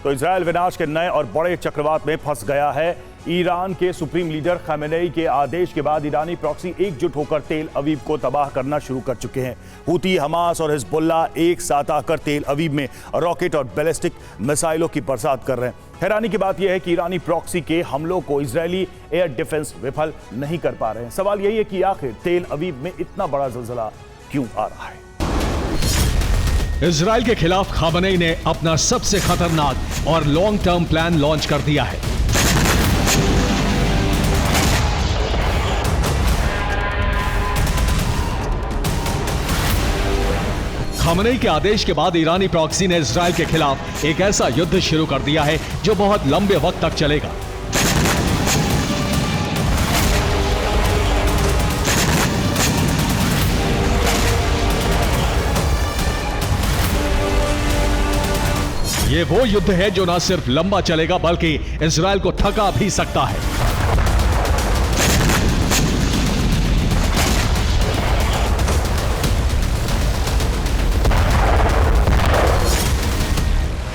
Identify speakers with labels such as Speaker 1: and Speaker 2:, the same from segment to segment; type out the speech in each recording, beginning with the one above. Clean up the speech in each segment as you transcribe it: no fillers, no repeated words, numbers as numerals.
Speaker 1: तो इजराइल विनाश के नए और बड़े चक्रवात में फंस गया है। ईरान के सुप्रीम लीडर खमेनेई के आदेश के बाद ईरानी प्रॉक्सी एकजुट होकर तेल अवीव को तबाह करना शुरू कर चुके हैं। हूती, हमास और हिजबुल्लाह एक साथ आकर तेल अवीव में रॉकेट और बैलिस्टिक मिसाइलों की बरसात कर रहे हैं। हैरानी की बात यह है कि ईरानी प्रॉक्सी के हमलों को इजरायली एयर डिफेंस विफल नहीं कर पा रहे हैं। सवाल यही है कि आखिर तेल अवीव में इतना बड़ा ज़लज़ला क्यों आ रहा है।
Speaker 2: इजराइल के खिलाफ खमेनेई ने अपना सबसे खतरनाक और लॉन्ग टर्म प्लान लॉन्च कर दिया है। खमेनेई के आदेश के बाद ईरानी प्रॉक्सी ने इजराइल के खिलाफ एक ऐसा युद्ध शुरू कर दिया है जो बहुत लंबे वक्त तक चलेगा। ये वो युद्ध है जो न सिर्फ लंबा चलेगा बल्कि इजराइल को थका भी सकता है।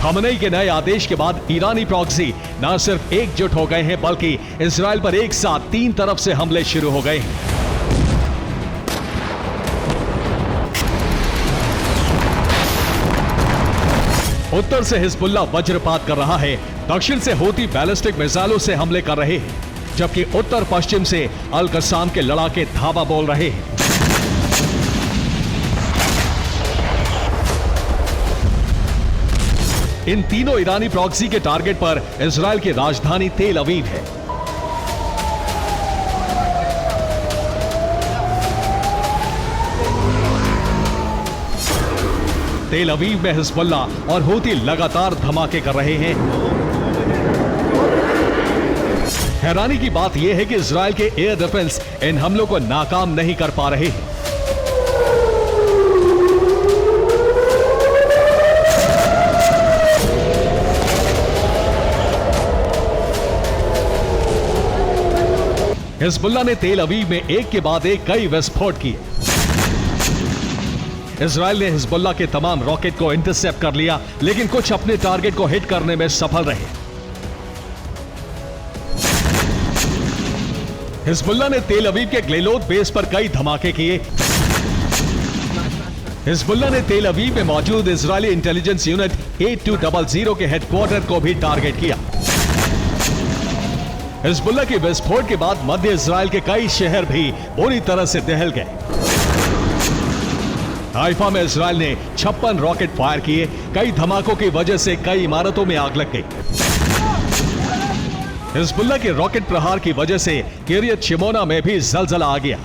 Speaker 2: खमेनेई के नए आदेश के बाद ईरानी प्रॉक्सी न सिर्फ एकजुट हो गए हैं बल्कि इजराइल पर एक साथ 3 तरफ से हमले शुरू हो गए हैं। उत्तर से हिजबुल्लाह वज्रपात कर रहा है, दक्षिण से हूती बैलिस्टिक मिसाइलों से हमले कर रहे हैं, जबकि उत्तर पश्चिम से अल कस्साम के लड़ाके धावा बोल रहे हैं। इन तीनों ईरानी प्रॉक्सी के टारगेट पर इजराइल की राजधानी तेल अवीव है। तेल अवीव में हिजबुल्लाह और हूती लगातार धमाके कर रहे हैं। हैरानी की बात यह है कि इजराइल के एयर डिफेंस इन हमलों को नाकाम नहीं कर पा रहे हैं। हिजबुल्लाह ने तेल अवीव में एक के बाद एक कई विस्फोट किए। इजराइल ने हिजबुल्लाह के तमाम रॉकेट को इंटरसेप्ट कर लिया, लेकिन कुछ अपने टारगेट को हिट करने में सफल रहे। हिजबुल्लाह ने तेल अवीव के ग्लेलोद बेस पर कई धमाके किए। हिजबुल्लाह ने तेल अवीव में मौजूद इजरायली इंटेलिजेंस यूनिट 8200 के हेडक्वार्टर को भी टारगेट किया। हिजबुल्लाह के विस्फोट के बाद मध्य इजराइल के कई शहर भी बुरी तरह से दहल गए। हाइफा में इजराइल ने 56 रॉकेट फायर किए। कई धमाकों की वजह से कई इमारतों में आग लग गई। हिजबुल्लाह के रॉकेट प्रहार की वजह से किरियत शिमोना में भी जलजला आ गया।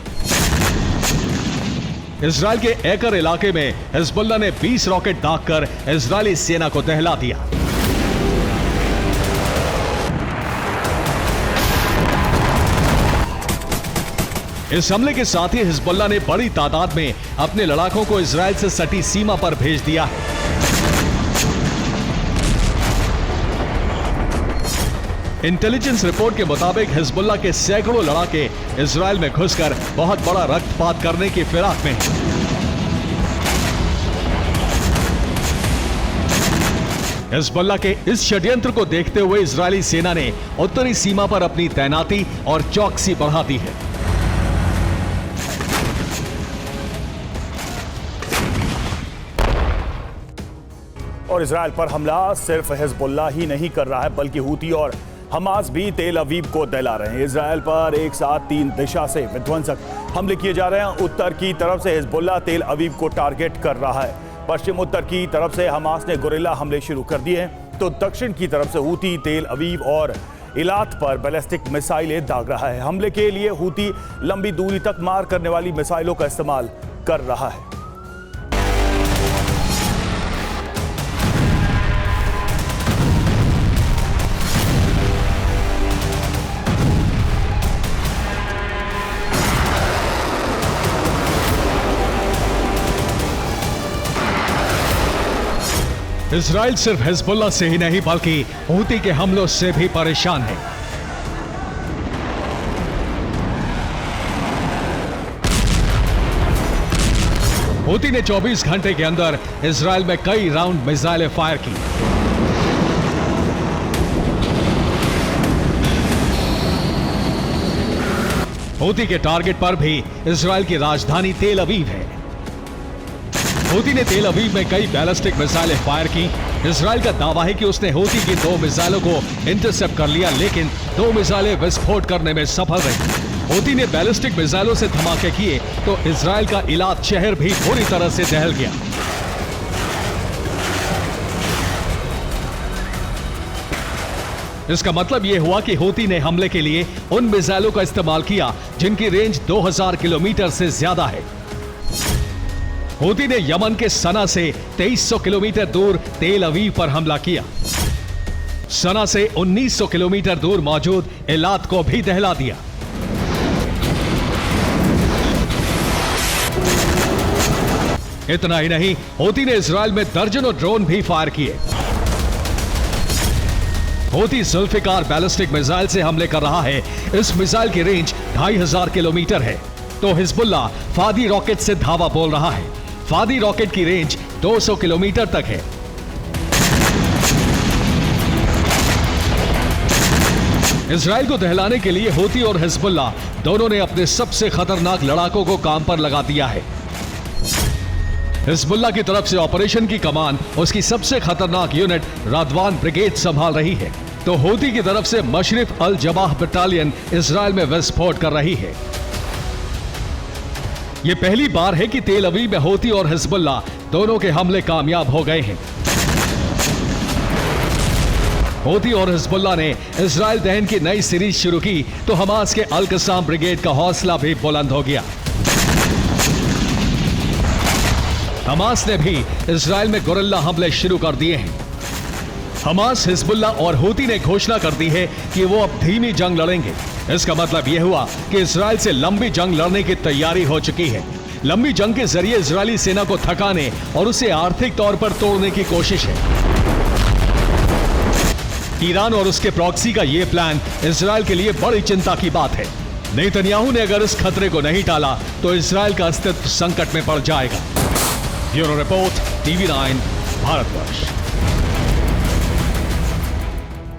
Speaker 2: इजराइल के एकर इलाके में हिजबुल्लाह ने 20 रॉकेट दागकर इजरायली सेना को दहला दिया। इस हमले के साथ ही हिजबुल्लाह ने बड़ी तादाद में अपने लड़ाकों को इजराइल से सटी सीमा पर भेज दिया है। इंटेलिजेंस रिपोर्ट के मुताबिक हिजबुल्लाह के सैकड़ों लड़ाके इजराइल में घुसकर बहुत बड़ा रक्तपात करने की फिराक में हैं। हिजबुल्लाह के इस षड्यंत्र को देखते हुए इजरायली सेना ने उत्तरी सीमा पर अपनी तैनाती और चौकसी बढ़ा दी है।
Speaker 1: और इजराइल पर हमला सिर्फ हिजबुल्लाह ही नहीं कर रहा है बल्कि हूती और हमास भी तेल अवीव को दहला रहे हैं। इजराइल पर एक साथ 3 दिशा से विध्वंसक हमले किए जा रहे हैं। उत्तर की तरफ से हिजबुल्लाह तेल अवीव को टारगेट कर रहा है। पश्चिम उत्तर की तरफ से हमास ने गुरिल्ला हमले शुरू कर दिए हैं, तो दक्षिण की तरफ से हूती तेल अवीव और इलात पर बैलिस्टिक मिसाइलें दाग रहा है। हमले के लिए हूती लंबी दूरी तक मार करने वाली मिसाइलों का इस्तेमाल कर रहा है।
Speaker 2: इजराइल सिर्फ हिजबुल्लाह से ही नहीं बल्कि हूती के हमलों से भी परेशान है। हूती ने 24 घंटे के अंदर इजराइल में कई राउंड मिसाइलें फायर की। हूती के टारगेट पर भी इजराइल की राजधानी तेल अवीव है। हूती ने तेल अवीव में कई बैलिस्टिक मिसाइलें फायर की। इजराइल का दावा है कि उसने हूती की 2 मिसाइलों को इंटरसेप्ट कर लिया, लेकिन 2 मिसाइलें विस्फोट करने में सफल रही। हूती ने बैलिस्टिक मिसाइलों से धमाके किए तो इजराइल का इलाद शहर भी पूरी तरह से दहल गया। इसका मतलब यह हुआ कि हूती ने हमले के लिए उन मिसाइलों का इस्तेमाल किया जिनकी रेंज 2000 किलोमीटर से ज्यादा है। हूती ने यमन के सना से 2300 किलोमीटर दूर तेल अवीव पर हमला किया। सना से 1900 किलोमीटर दूर मौजूद इलाद को भी दहला दिया। इतना ही नहीं, हूती ने इजराइल में दर्जनों ड्रोन भी फायर किए। हूती जुल्फिकार बैलिस्टिक मिसाइल से हमले कर रहा है। इस मिसाइल की रेंज 2500 किलोमीटर है। तो हिजबुल्लाह फादी रॉकेट से धावा बोल रहा है। फादी रॉकेट की रेंज 200 किलोमीटर तक है। इजराइल को दहलाने के लिए हूती और हिजबुल्लाह दोनों ने अपने सबसे खतरनाक लड़ाकों को काम पर लगा दिया है। हिजबुल्लाह की तरफ से ऑपरेशन की कमान उसकी सबसे खतरनाक यूनिट रादवान ब्रिगेड संभाल रही है, तो हूती की तरफ से मशरिफ अल जबाह बटालियन इजराइल में विस्फोट कर रही है। यह पहली बार है कि तेल अवीव में हूती और हिजबुल्लाह दोनों के हमले कामयाब हो गए हैं। हूती और हिजबुल्लाह ने इजराइल दहन की नई सीरीज शुरू की तो हमास के अल कसाम ब्रिगेड का हौसला भी बुलंद हो गया। हमास ने भी इजराइल में गुरिल्ला हमले शुरू कर दिए हैं। हमास, हिजबुल्लाह और हूती ने घोषणा कर दी है कि वो अब धीमी जंग लड़ेंगे। इसका मतलब यह हुआ कि इजराइल से लंबी जंग लड़ने की तैयारी हो चुकी है। लंबी जंग के जरिए इजरायली सेना को थकाने और उसे आर्थिक तौर पर तोड़ने की कोशिश है। ईरान और उसके प्रॉक्सी का यह प्लान इजराइल के लिए बड़ी चिंता की बात है। नेतन्याहू ने अगर इस खतरे को नहीं टाला तो इजराइल का अस्तित्व संकट में पड़ जाएगा। Bureau report, TV9, Bharatvarsh.